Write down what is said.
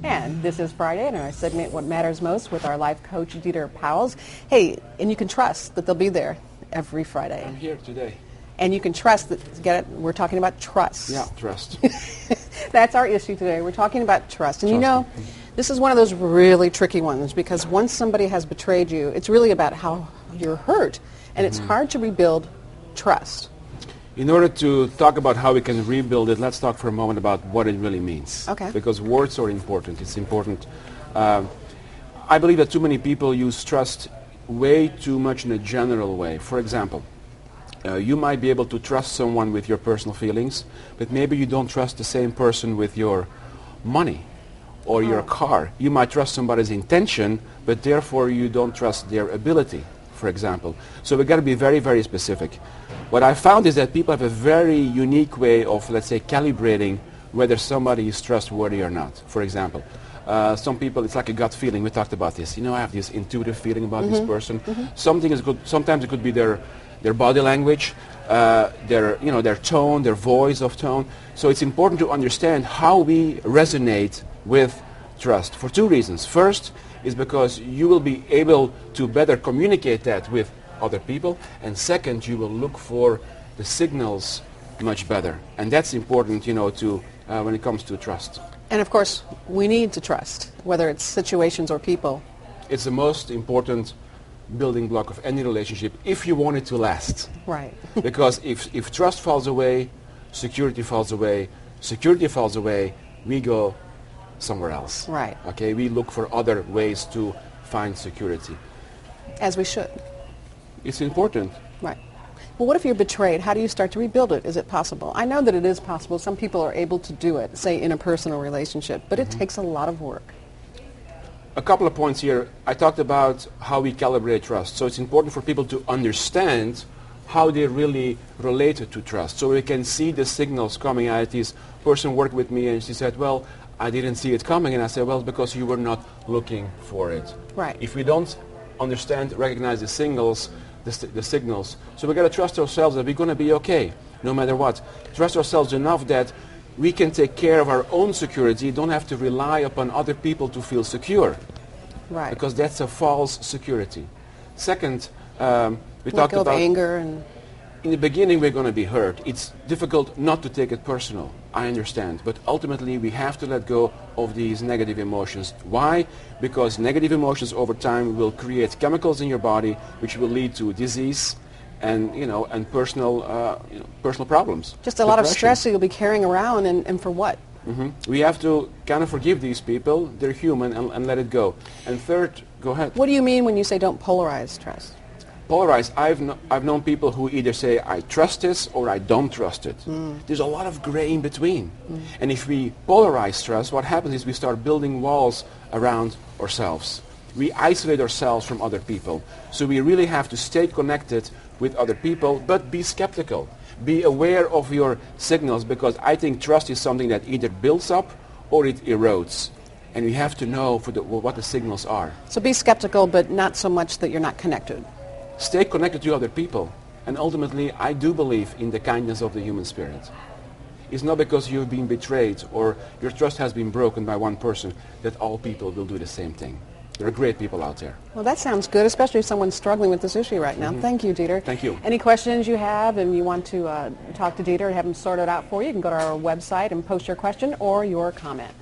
And this is Friday in our segment, What Matters Most, with our life coach, Dieter Powles. Hey, and you can trust that they'll be there every Friday. I'm here today. And you can trust that, get it? We're talking about trust. Yeah, trust. That's our issue today. We're talking about trust. And you know, this is one of those really tricky ones because once somebody has betrayed you, it's really about how you're hurt. And it's hard to rebuild trust. In order to talk about how we can rebuild it, let's talk for a moment about what it really means. Okay. Because words are important. It's important. I believe that too many people use trust way too much in a general way. For example, you might be able to trust someone with your personal feelings, but maybe you don't trust the same person with your money or your car. You might trust somebody's intention, but therefore you don't trust their ability, for example. So we've got to be very, very specific. What I found is that people have a very unique way of, let's say, calibrating whether somebody is trustworthy or not. For example, some people, it's like a gut feeling. We talked about this. You know, I have this intuitive feeling about this person. Something is good. Sometimes it could be their body language, their tone, their voice of tone. So it's important to understand how we resonate with trust for two reasons. First is because you will be able to better communicate that with other people, and second, you will look for the signals much better, and that's important, when it comes to trust. And of course, we need to trust, whether it's situations or people. It's the most important building block of any relationship if you want it to last. Right. Because if trust falls away, security falls away, we go somewhere else. Right. Okay, we look for other ways to find security. As we should. It's important. Right. Well, what if you're betrayed? How do you start to rebuild it? Is it possible? I know that it is possible. Some people are able to do it, say in a personal relationship, but it takes a lot of work. A couple of points here. I talked about how we calibrate trust. So it's important for people to understand how they really relate to trust. So we can see the signals coming out. This person worked with me and she said, well, I didn't see it coming. And I said, well, because you were not looking for it. Right. If we don't understand, recognize the signals, so we got to trust ourselves that we're going to be okay, no matter what. Trust ourselves enough that we can take care of our own security, don't have to rely upon other people to feel secure. Right. Because that's a false security. Second, we Let talked go about of anger and in the beginning we're going to be hurt. It's difficult not to take it personal, I understand. But ultimately we have to let go of these negative emotions. Why? Because negative emotions over time will create chemicals in your body which will lead to disease and personal problems. just a lot of stress that you'll be carrying around, and for what? We have to kind of forgive these people. They're human, and let it go. And third, go ahead. What do you mean when you say don't polarize trust? Polarized, I've known people who either say I trust this or I don't trust it. There's a lot of gray in between. And if we polarize trust, what happens is we start building walls around ourselves. We isolate ourselves from other people. So we really have to stay connected with other people, but be skeptical. Be aware of your signals, because I think trust is something that either builds up or it erodes. And we have to know what the signals are. So be skeptical, but not so much that you're not connected. Stay connected to other people. And ultimately, I do believe in the kindness of the human spirit. It's not because you've been betrayed or your trust has been broken by one person that all people will do the same thing. There are great people out there. Well, that sounds good, especially if someone's struggling with this issue right now. Thank you, Dieter. Thank you. Any questions you have and you want to talk to Dieter and have him sort it out for you, you can go to our website and post your question or your comment.